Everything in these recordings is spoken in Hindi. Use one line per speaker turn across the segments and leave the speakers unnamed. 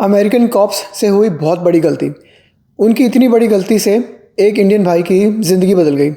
अमेरिकन कॉप्स से हुई बहुत बड़ी गलती। उनकी इतनी बड़ी गलती से एक इंडियन भाई की ज़िंदगी बदल गई।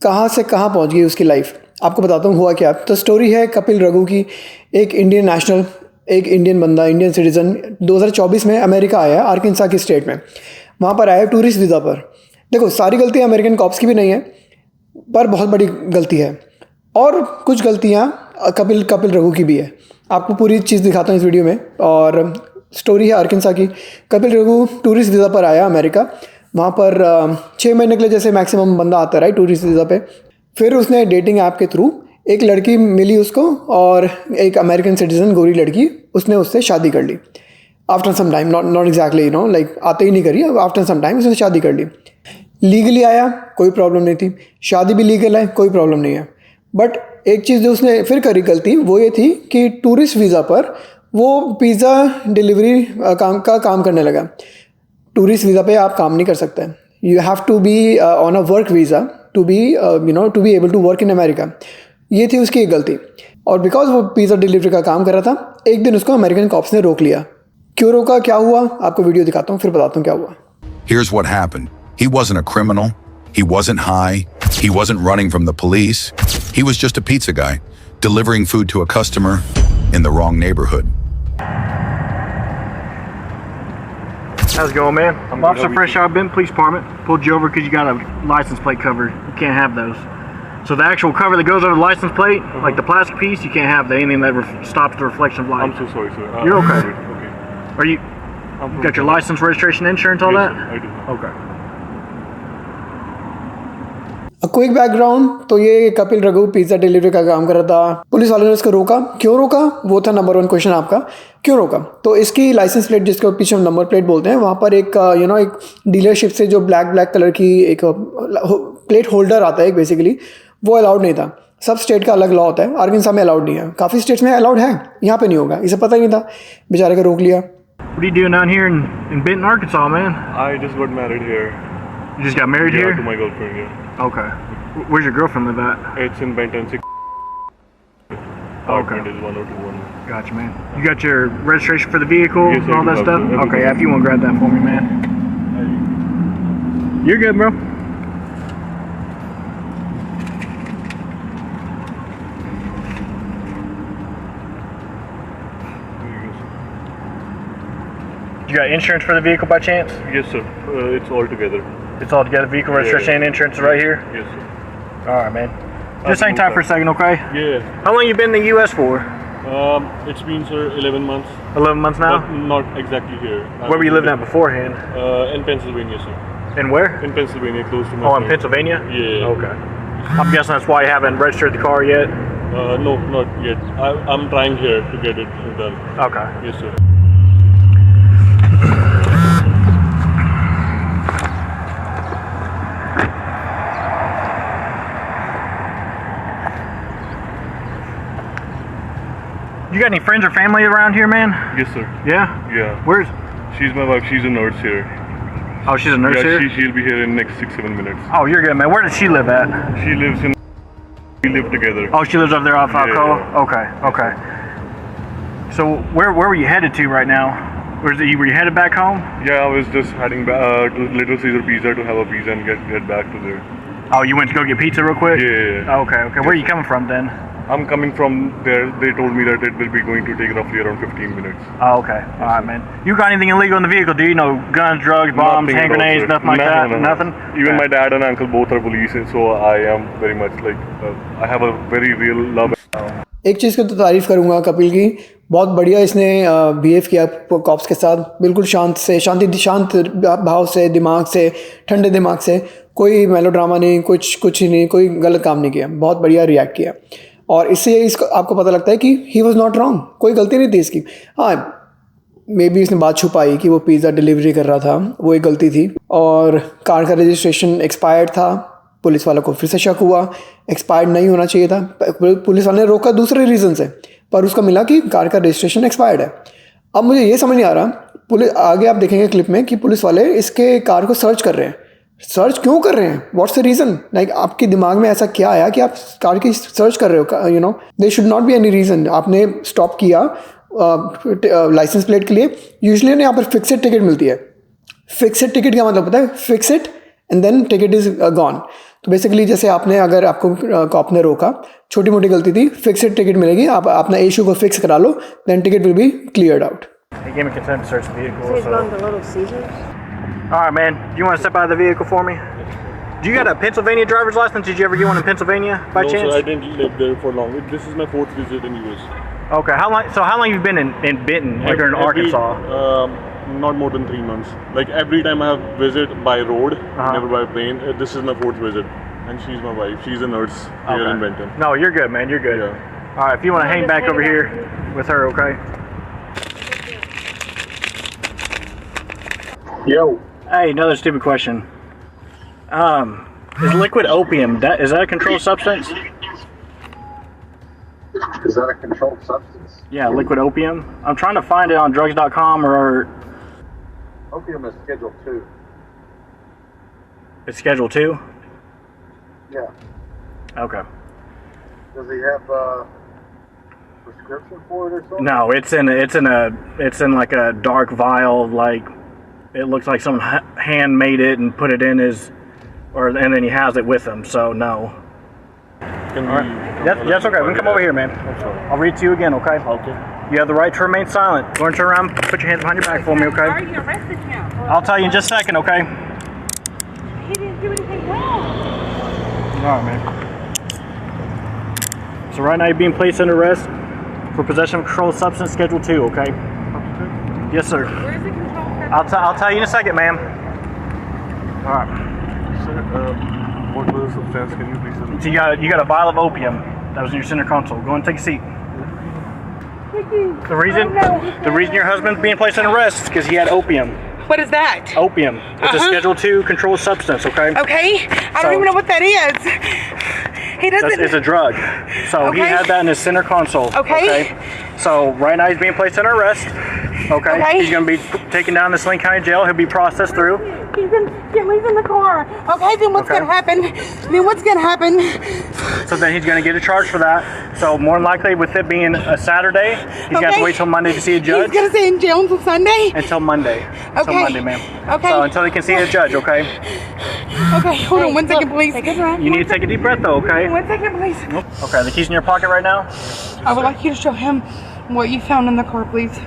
कहाँ से कहाँ पहुँच गई उसकी लाइफ। आपको बताता हूँ हुआ क्या। तो स्टोरी है कपिल रघु की। एक इंडियन नेशनल, एक इंडियन बंदा, इंडियन सिटीज़न 2024 में अमेरिका आया, आर्कांसा की स्टेट में। वहाँ पर आया टूरिस्ट वीज़ा पर। देखो, सारी गलती अमेरिकन कॉप्स की भी नहीं है, पर बहुत बड़ी गलती है। और कुछ गलतियाँ कपिल कपिल रघु की भी है। आपको पूरी चीज़ दिखाता हूँ इस वीडियो में। और स्टोरी है आर्कांसा की। कपिल रघु टूरिस्ट वीज़ा पर आया अमेरिका। वहाँ पर 6 महीने के लिए जैसे मैक्सिमम बंदा आता है टूरिस्ट वीज़ा पे। फिर उसने डेटिंग ऐप के थ्रू एक लड़की मिली उसको, और एक अमेरिकन सिटीज़न गोरी लड़की, उसने उससे शादी कर ली। After some time, not exactly like आते ही नहीं करी, आफ्टर सम टाइम उसने शादी कर ली। लीगली आया, कोई प्रॉब्लम नहीं थी। शादी भी लीगल है, कोई प्रॉब्लम नहीं है। बट एक चीज़ जो उसने फिर करी गलती, वो ये थी कि टूरिस्ट वीज़ा पर वो पिज़्ज़ा डिलीवरी काम करने लगा। टूरिस्ट वीज़ा पे आप काम नहीं कर सकते। You have to be on a work visa to be able to work in America. ये थी उसकी एक गलती। और बिकॉज वो पिज़्ज़ा डिलीवरी का काम कर रहा था, एक दिन उसको अमेरिकन कॉप्स ने रोक लिया। क्यों रोका, क्या हुआ, आपको वीडियो दिखाता हूँ, फिर बताता हूँ क्या हुआ।
Here's what happened. He wasn't a criminal. He wasn't high. He wasn't running from the police. He was just a pizza guy, delivering food to a customer in the wrong neighborhood.
How's it going, man? Officer Fresh out Benton Police Department. Pulled you over because you got a license plate cover. You can't have those. So the actual cover that goes over the license plate, like the plastic piece, you can't have that. Anything that stops the reflection of light.
I'm so sorry, sir.
You're okay.
Okay.
Are you got your license, registration, insurance, all
Yes,
that?
sir, I do.
Okay.
Quick background, तो ये कपिल रघु पिज़्ज़ा डिलीवरी का काम कर रहा था। पुलिस वालों ने उसको रोका। क्यों रोका, वो था नंबर 1 क्वेश्चन आपका। क्यों रोका, तो इसकी लाइसेंस प्लेट, जिसको पीछे नंबर प्लेट बोलते हैं, वहाँ पर एक एक डीलरशिप से जो ब्लैक कलर की एक प्लेट होल्डर आता है एक, बेसिकली वो अलाउड नहीं था। सब स्टेट का अलग लॉ होता है, आर्कांसा में अलाउड नहीं है। काफ़ी स्टेट्स में अलाउड है, यहाँ पे नहीं होगा। इसे पता ही नहीं था, बेचारे को रोक लिया।
What are you doing down here in Benton, Arkansas, man?
I just got married here.
You just got married
Yeah,
here?
to my girlfriend, yeah.
Okay. Where's your girlfriend live at?
It's in Benton 6. Apartment is 1021.
Gotcha, man. You got your registration for the vehicle
Yes,
and all
I do
that
have
stuff?
everything.
Okay, yeah, if you want to grab that for me, man. You're good, bro. You got insurance for the vehicle by chance?
Yes, sir. It's all together.
It's all together, vehicle registration and insurance is right here?
Yes, sir.
Alright, man. Just hang tight for a second, okay?
Yeah.
How long you been in the U.S. for?
It's been, sir, 11 months.
11 months now?
But not exactly here.
Where were you living at beforehand?
In Pennsylvania, sir.
And where?
In Pennsylvania, close to my
Oh, in
home.
Pennsylvania?
Yeah.
Okay. I'm guessing that's why you haven't registered the car yet?
No, not yet. I'm trying here to get it done.
Okay.
Yes, sir.
You got any friends or family around here, man?
Yes, sir.
Yeah?
Yeah.
Where's...
She's my wife. She's a nurse here.
Oh, she's a nurse
Yeah,
here?
she'll be here in next 6-7 minutes.
Oh, you're good, man. Where does she live at?
She lives in. We live together.
Oh, she lives over there off Alcoa?
Yeah.
Okay. So where were you headed to right now? Were you headed back home?
Yeah, I was just heading back to Little Caesar Pizza to have a pizza and get back to there.
Oh, you went to go get pizza real quick?
Yeah.
Okay. Where are you coming from then?
I'm coming from there. They told me that it will be going to take roughly around 15 minutes.
Oh, okay. All right, man. You got anything illegal in the vehicle? Do you know guns, drugs, bombs,
Nothing
hand
at all,
grenades,
sir.
nothing like that?
No.
Nothing?
Even
Okay.
my dad and uncle both are police, and so I am very much like I have a very real love.
एक चीज़ की तो तारीफ़ करूँगा कपिल की, बहुत बढ़िया इसने बिहेव किया कॉप्स के साथ। बिल्कुल शांत भाव से, दिमाग से, ठंडे दिमाग से, कोई मेलोड्रामा नहीं, कुछ नहीं, कोई गलत काम नहीं किया। बहुत बढ़िया रिएक्ट किया। और इससे इसको आपको पता लगता है कि ही वॉज नॉट रॉन्ग, कोई गलती नहीं थी इसकी। हाँ, मे बी इसने बात छुपाई कि वो पिज़्ज़ा डिलीवरी कर रहा था, वो एक गलती थी। और कार का रजिस्ट्रेशन एक्सपायर्ड था। पुलिस वालों को फिर से शक हुआ, एक्सपायर्ड नहीं होना चाहिए था। पुलिस वाले ने रोका दूसरे रीज़न से, पर उसको मिला कि कार का रजिस्ट्रेशन एक्सपायर्ड है। अब मुझे ये समझ नहीं आ रहा, पुलिस आगे आप देखेंगे क्लिप में कि पुलिस वाले इसके कार को सर्च कर रहे हैं। सर्च क्यों कर रहे हैं? What's the reason? लाइक आपके दिमाग में ऐसा क्या आया कि आप कार की सर्च कर रहे हो? They should not be any reason. आपने स्टॉप किया, लाइसेंस प्लेट के लिए यूजुअली ना यहाँ पर फिक्सेड टिकट मिलती है। फिक्सेड टिकट का मतलब पता है? Fixed and then ticket is gone. तो बेसिकली जैसे आपने अगर आपको कॉप ने रोका, छोटी मोटी गलती थी, फिक्सेड टिकट मिलेगी, आप अपना इशू को फिक्स करा लो, then ticket will be cleared out.
He gave me consent to search the vehicle.
He's
So.
gone to Little Caesars.
All right, man. Do you want to step out of the vehicle for me? Do you got a Pennsylvania driver's license? Did you ever get one in Pennsylvania by
No,
chance?
sir, I didn't live there for long. This is my 4th visit in US.
Okay. How long? So how long have you been in Benton, like you're in Arkansas?
Not more than 3 months. Like every time I have visit by road, never by plane. This is my 4th visit, and she's my wife. She's a nurse here in Benton.
No, you're good, man. You're good.
Yeah.
All right. If you want to hang back over here with her, okay?
Yo.
Hey, another stupid question. Is liquid opium is that a controlled substance?
Is that a controlled substance?
Yeah, liquid opium. I'm trying to find it on drugs.com or
Opium is Schedule 2.
it's Schedule 2.
Yeah.
Okay.
Does he have a prescription for it or something?
No, it's in like a dark vial. Like it looks like someone hand made it and put it in and then he has it with him. So no.
Can
All right. That's okay. We can come over here, man. I'll read to you again, okay?
Okay.
You have the right to remain silent. Go and turn around. Put your hands behind your back for me, okay?
You arrested him.
I'll tell you in just a second, okay?
He didn't do anything wrong.
All right, man. So right now you're being placed under arrest for possession of controlled substance, Schedule 2, okay? Yes, sir.
Where's the control?
I'll tell you in a second, ma'am. All right.
Sir, what was the substance? Can you please tell me?
So you got a vial of opium that was in your center console. Go and take a seat. The reason your husband's being placed in arrest is because he had opium.
What is that?
Opium. It's a Schedule 2 controlled substance, okay?
Okay, I
So-
don't even know what that is. He doesn't.
It's a drug. So he
Okay.
had that in his center console.
Okay.
So right now he's being placed under arrest. Okay.
Okay.
He's going to be taken down to Saline County Jail. He'll be processed through.
He's in the car. Okay, then what's
Okay.
gonna happen? Then what's gonna happen?
So then he's going to get a charge for that. So more than likely, with it being a Saturday, he's got to
Okay.
wait till Monday to see a
He's
judge.
gonna stay in jail until Sunday.
Until Monday. Until
Okay.
Monday, ma'am.
Okay.
So until he can see a judge, okay?
Okay, hold on 1 second, please.
Take a breath.
You need to take a deep breath, though, okay?
1 second, please.
Okay. The keys in your pocket right now.
I would like you to show him what you found in the car, please.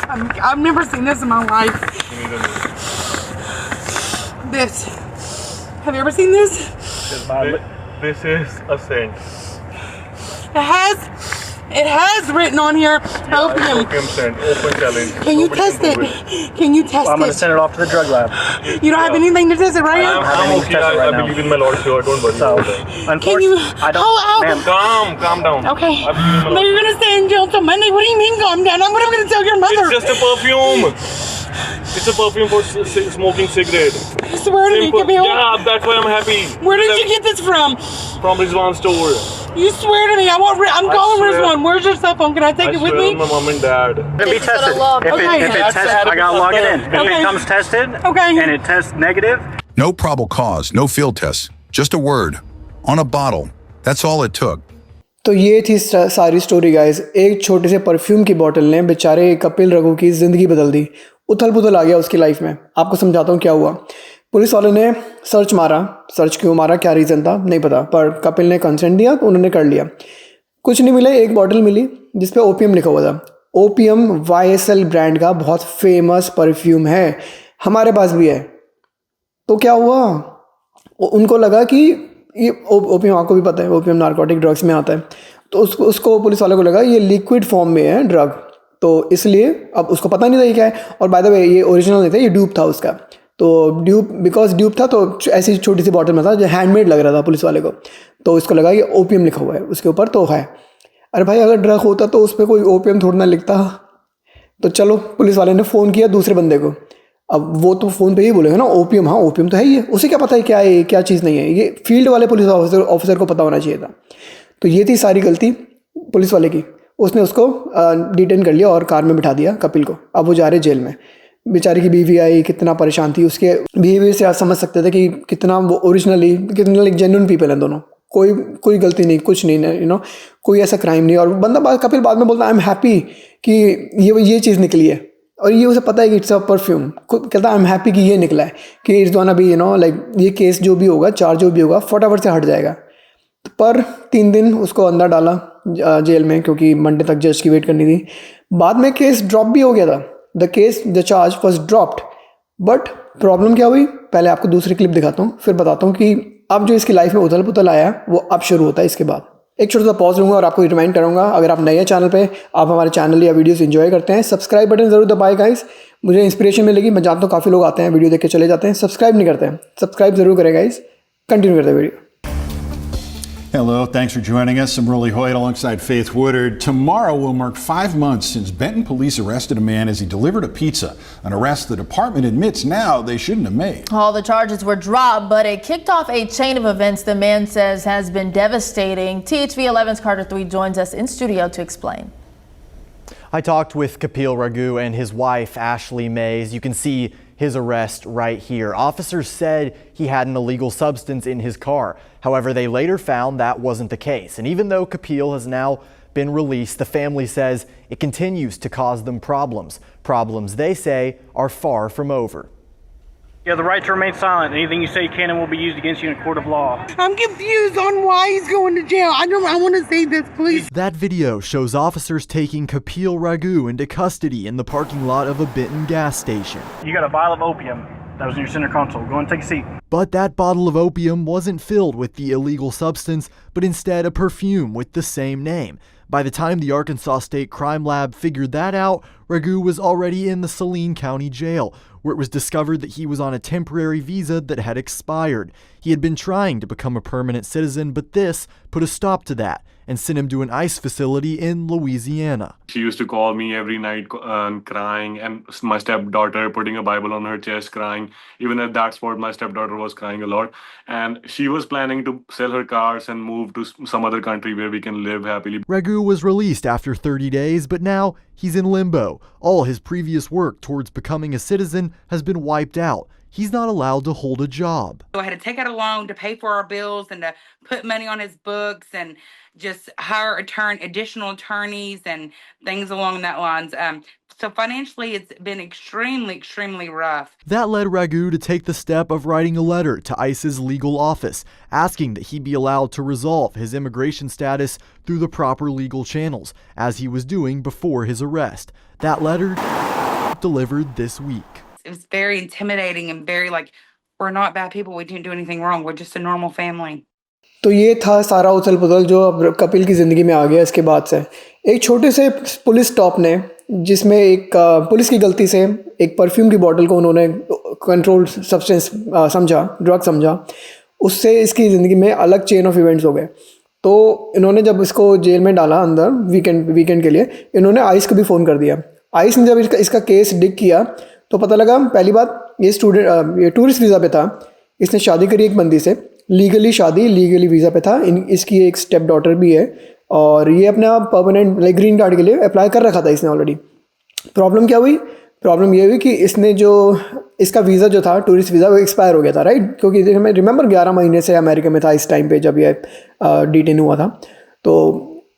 I've never seen this in my life. This. Have you ever seen this?
This is a scent.
It has written on here opium.
Opium scent. Open challenge.
Can you
Nobody
test
can
it?
prove it.
Can you test
I'm going to
it?
send it off to the drug lab.
You don't have anything to test it right now?
I'm
need to
okay.
test it right
I
now.
believe in my Lord, so don't worry
So,
about that.
Can you?
unfortunately, I don't.
Oh,
Ma'am,
Calm down.
Okay.
I believe in my
No,
Lord.
you're gonna stay in jail till Monday. What do you mean calm down? What am I gonna tell your mother?
It's just a perfume. It's a perfume for smoking cigarette.
Swear to me, give me a
Yeah, that's why I'm happy.
Where did you get this from?
From Rizwan store.
You swear to me. I'm calling
swear.
Rizwan. Where's your cell phone? Can I take
I
it with
swear
me?
on my mom and dad.
It'll be
It's got a
tested.
log.
If
Okay.
it
That's
tests,
how
I gotta log it in. If
Okay.
it comes tested,
Okay.
and it tests negative,
No probable cause, no field tests, just a word on a bottle. That's all it took.
तो ये थी सारी स्टोरी गाइस। एक छोटे से परफ्यूम की बोतल ने बेचारे कपिल रघु की ज़िंदगी बदल दी। उथल पुथल आ गया उसकी लाइफ में। आपको समझाता हूँ क्या हुआ। पुलिस वालों ने सर्च मारा, सर्च क्यों मारा, क्या रीज़न था नहीं पता, पर कपिल ने कंसेंट दिया तो उन्होंने कर लिया। कुछ नहीं मिला, एक बॉटल मिली जिस पे ओपीएम लिखा हुआ था। ओपीएम YSL ब्रांड का बहुत फेमस परफ्यूम है, हमारे पास भी है। तो क्या हुआ, उनको लगा कि ये ओपीएम, आपको भी पता है ओपीएम नारकोटिक ड्रग्स में आता है, तो उसको पुलिस वालों को लगा ये लिक्विड फॉर्म में है ड्रग, तो इसलिए अब उसको पता नहीं था ये क्या है। और बाय द वे ये ओरिजिनल नहीं था, ये ड्यूप था उसका। तो ड्यूप था तो ऐसी छोटी सी बॉटल में था जो हैंडमेड लग रहा था पुलिस वाले को, तो इसको लगा ये ओपीएम लिखा हुआ है उसके ऊपर तो है। अरे भाई अगर ड्रग होता तो उस पर कोई ओपीएम थोड़ा ना लिखता। तो चलो पुलिस वाले ने फ़ोन किया दूसरे बंदे को। अब वो तो फ़ोन पे ही बोलेगा ना ओपीएम, हाँ ओपीएम तो है ही है, उसे क्या पता है क्या है क्या चीज़ नहीं है। ये फील्ड वाले पुलिस ऑफिसर को पता होना चाहिए था। तो ये थी सारी गलती पुलिस वाले की। उसने उसको डिटेन कर लिया और कार में बिठा दिया कपिल को। अब वो जा रहे जेल में। बेचारी की बीवी आई, कितना परेशान थी, उसके बिहेवियर से आप समझ सकते थे कि कितना वो ओरिजिनली, कितना जेन्युइन पीपल हैं दोनों। कोई गलती नहीं, कुछ नहीं, कोई ऐसा क्राइम नहीं। और बंदा कपिल बाद में बोलता आई एम हैप्पी कि ये चीज़ निकली है, और ये उसे पता है कि इट्स अ परफ्यूम। कहता आई एम हैप्पी कि ये निकला है, कि इट्स गोना बी लाइक ये केस जो भी होगा, चार्ज जो भी होगा, फटाफट से हट जाएगा। पर 3 दिन उसको अंदर डाला जेल में, क्योंकि मंडे तक जज की वेट करनी थी। बाद में केस ड्रॉप भी हो गया था, the charge was dropped. But problem क्या हुई, पहले आपको दूसरी क्लिप दिखाता हूँ, फिर बताता हूँ कि अब जो इसकी लाइफ में उथल पुथल आया वो अब शुरू होता है इसके बाद। एक छोटा सा पॉज लूँगा और आपको रिमाइंड करूँगा, अगर आप नए चैनल पे, आप हमारे चैनल या वीडियोस एंजॉय करते हैं, सब्सक्राइब बटन ज़रूर दबाए गाइस। मुझे इंस्पिरेशन मिलेगी। मैं जानता हूँ काफ़ी लोग आते हैं, वीडियो देख के चले जाते हैं, सब्सक्राइब नहीं करते हैं। सब्सक्राइब जरूर करें गाइस। कंटिन्यू करते हैं video.
Hello, thanks for joining us. I'm Rolly Hoyt alongside Faith Woodard. Tomorrow will mark 5 months since Benton police arrested a man as he delivered a pizza, an arrest the department admits now they shouldn't have made.
All the charges were dropped, but it kicked off a chain of events the man says has been devastating. THV 11's Carter 3 joins us in studio to explain.
I talked with Kapil Raghu and his wife, Ashley Mays. You can see his arrest right here. Officers said he had an illegal substance in his car. However, they later found that wasn't the case. And even though Kapil has now been released, the family says it continues to cause them problems. Problems they say are far from over.
You have the right to remain silent. Anything you say can and will be used against you in a court of law.
I'm confused on why he's going to jail. I want to say this, please.
That video shows officers taking Kapil Raghu into custody in the parking lot of a Benton gas station.
You got a vial of opium that was in your center console. Go and take a seat.
But that bottle of opium wasn't filled with the illegal substance, but instead a perfume with the same name. By the time the Arkansas State Crime Lab figured that out, Raghu was already in the Saline County Jail, where it was discovered that he was on a temporary visa that had expired. He had been trying to become a permanent citizen, but this put a stop to that and sent him to an ICE facility in Louisiana.
She used to call me every night crying, and my stepdaughter putting a Bible on her chest crying. Even at that spot, my stepdaughter was crying a lot. And she was planning to sell her cars and move to some other country where we can live happily.
Raghu was released after 30 days, but now he's in limbo. All his previous work towards becoming a citizen has been wiped out. He's not allowed to hold a job.
So I had to take out a loan to pay for our bills and to put money on his books and just hire additional attorneys and things along that lines. So financially, it's been extremely rough.
That led Raghu to take the step of writing a letter to ICE's legal office, asking that he be allowed to resolve his immigration status through the proper legal channels, as he was doing before his arrest. That letter delivered this week.
It was very intimidating and very like, we're not bad people. We didn't do anything wrong. We're just a normal family.
तो ये था सारा उथल पुथल जो अब कपिल की ज़िंदगी में आ गया इसके बाद से। एक छोटे से पुलिस स्टॉप ने, जिसमें एक पुलिस की गलती से एक परफ्यूम की बोतल को उन्होंने कंट्रोल्ड सब्सटेंस समझा, ड्रग समझा, उससे इसकी ज़िंदगी में अलग चेन ऑफ इवेंट्स हो गए। तो इन्होंने जब इसको जेल में डाला अंदर वीकेंड के लिए, इन्होंने आइस को भी फ़ोन कर दिया। आइस ने जब इसका केस डिग किया तो पता लगा, पहली बात ये टूरिस्ट वीज़ा पे था, इसने शादी करी एक बंदी से, लीगली वीज़ा पे था। इसकी एक स्टेप डॉटर भी है, और ये अपना परमानेंट लाइक ग्रीन कार्ड के लिए अप्लाई कर रखा था इसने ऑलरेडी। प्रॉब्लम क्या हुई? प्रॉब्लम ये हुई कि इसने जो इसका वीज़ा जो था, टूरिस्ट वीज़ा, वो एक्सपायर हो गया था, राइट? क्योंकि मैं रिमेंबर 11 महीने से अमेरिका में था इस टाइम पे जब ये डिटेन हुआ था। तो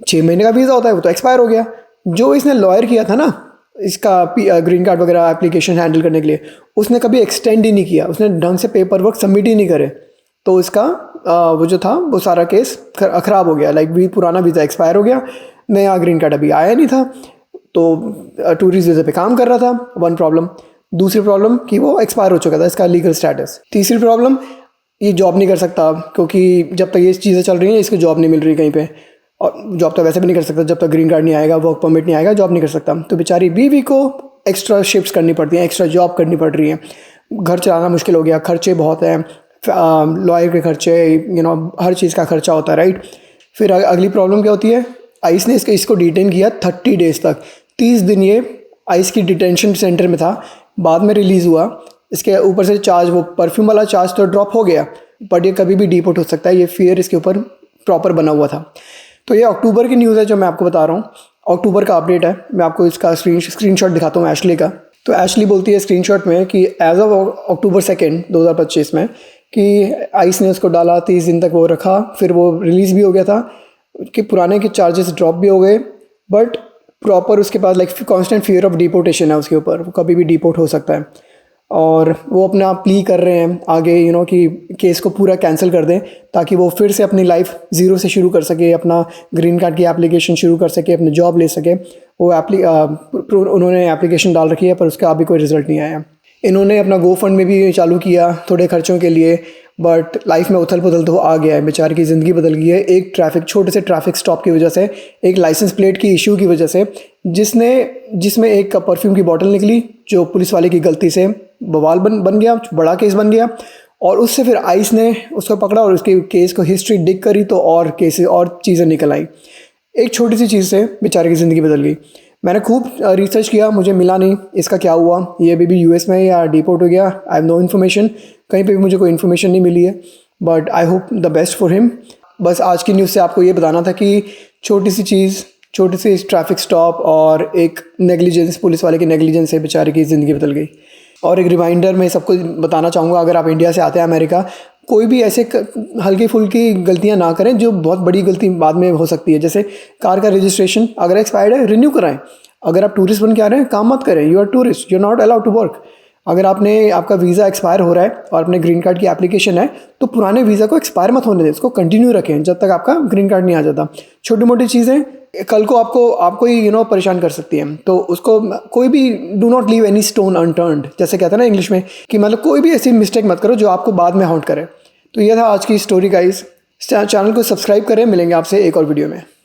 6 महीने का वीज़ा होता है, वो तो एक्सपायर हो गया। जो इसने लॉयर किया था ना इसका ग्रीन कार्ड वगैरह एप्लीकेशन हैंडल करने के लिए, उसने कभी एक्सटेंड ही नहीं किया, उसने ढंग से पेपर वर्क सबमिट ही नहीं करे। तो इसका वो जो था वो सारा केस ख़राब हो गया। लाइक पुराना वीज़ा एक्सपायर हो गया, नया ग्रीन कार्ड अभी आया नहीं था, तो टूरिस्ट वीज़ा पे काम कर रहा था। One problem. दूसरी प्रॉब्लम कि वो एक्सपायर हो चुका था इसका लीगल स्टेटस। तीसरी प्रॉब्लम, ये जॉब नहीं कर सकता, क्योंकि जब तक ये चीज़ें चल रही हैं इसको जॉब नहीं मिल रही कहीं पे, और जॉब तो वैसे भी नहीं कर सकता जब तक ग्रीन कार्ड नहीं आएगा, वर्क परमिट नहीं आएगा, जॉब नहीं कर सकता। तो बेचारी बीवी को एक्स्ट्रा शिफ्ट्स करनी पड़ती हैं, एक्स्ट्रा जॉब करनी पड़ रही है, घर चलाना मुश्किल हो गया, खर्चे बहुत हैं, लॉयर के खर्चे, हर चीज़ का खर्चा होता है, राइट? फिर अगली प्रॉब्लम क्या होती है? आइस ने इसको डिटेन किया 30 डेज़ तक। 30 दिन ये आइस की डिटेंशन सेंटर में था, बाद में रिलीज़ हुआ। इसके ऊपर से चार्ज, वो परफ्यूम वाला चार्ज तो ड्रॉप हो गया, बट ये कभी भी डिपोर्ट हो सकता है, ये फियर इसके ऊपर प्रॉपर बना हुआ था। तो ये अक्टूबर की न्यूज़ है जो मैं आपको बता रहा हूँ, अक्टूबर का अपडेट है। मैं आपको इसका स्क्रीनशॉट दिखाता हूँ एशली का। तो एशली बोलती है स्क्रीनशॉट में कि एज ऑफ अक्टूबर 2 2025 में कि आइस ने उसको डाला, 30 दिन तक वो रखा, फिर वो रिलीज़ भी हो गया था कि पुराने के चार्जेस ड्रॉप भी हो गए, बट प्रॉपर उसके पास like constant fear of deportation है उसके ऊपर, वो कभी भी डिपोर्ट हो सकता है। और वो अपना प्ली कर रहे हैं आगे कि केस को पूरा कैंसिल कर दें ताकि वो फिर से अपनी लाइफ ज़ीरो से शुरू कर सके, अपना ग्रीन कार्ड की एप्लीकेशन शुरू कर सके, अपनी जॉब ले सके। वो उन्होंने एप्लीकेशन डाल रखी है पर उसका अभी कोई रिज़ल्ट नहीं आया। इन्होंने अपना GoFund में भी चालू किया थोड़े खर्चों के लिए, बट लाइफ में उथल पुथल तो आ गया है, बेचारे की ज़िंदगी बदल गई है एक छोटे से ट्रैफिक स्टॉप की वजह से, एक लाइसेंस प्लेट की इशू की वजह से, जिसमें एक परफ्यूम की बोतल निकली जो पुलिस वाले की गलती से बवाल बन गया, बड़ा केस बन गया। और उससे फिर आइस ने उसको पकड़ा और उसके केस को हिस्ट्री डिग करी तो और केसेस और चीज़ें निकल आई। एक छोटी सी चीज़ से बेचारे की ज़िंदगी बदल गई। मैंने खूब रिसर्च किया, मुझे मिला नहीं इसका क्या हुआ, ये बेबी US में या डिपोर्ट हो गया, आई हैव नो इन्फॉर्मेशन, कहीं पे भी मुझे कोई इन्फॉर्मेशन नहीं मिली है, but I hope the best for him. बस आज की न्यूज़ से आपको ये बताना था कि छोटी सी चीज़, छोटी सी ट्रैफिक स्टॉप और एक नेग्लिजेंस, पुलिस वाले की नेग्लिजेंस से बेचारे की ज़िंदगी बदल गई। और एक रिमाइंडर मैं सबको बताना चाहूँगा, अगर आप इंडिया से आते हैं अमेरिका, कोई भी ऐसे हल्की फुल्की गलतियाँ ना करें जो बहुत बड़ी गलती बाद में हो सकती है। जैसे कार का रजिस्ट्रेशन अगर एक्सपायर्ड है, रिन्यू कराएं। अगर आप टूरिस्ट बन के आ रहे हैं, काम मत करें, you are tourist, you are not allowed to work. अगर आपका वीज़ा एक्सपायर हो रहा है और अपने ग्रीन कार्ड की एप्लीकेशन है, तो पुराने वीज़ा को एक्सपायर मत होने दें, उसको कंटिन्यू रखें जब तक आपका ग्रीन कार्ड नहीं आ जाता। छोटी मोटी चीज़ें कल को आपको ही परेशान कर सकती हैं, तो उसको कोई भी do not leave any stone unturned, जैसे कहते हैं ना इंग्लिश में, कि मतलब कोई भी ऐसी मिस्टेक मत करो जो आपको बाद में हॉन्ट करे। तो यह था आज की स्टोरी गाइस। चैनल को सब्सक्राइब करें, मिलेंगे आपसे एक और वीडियो में।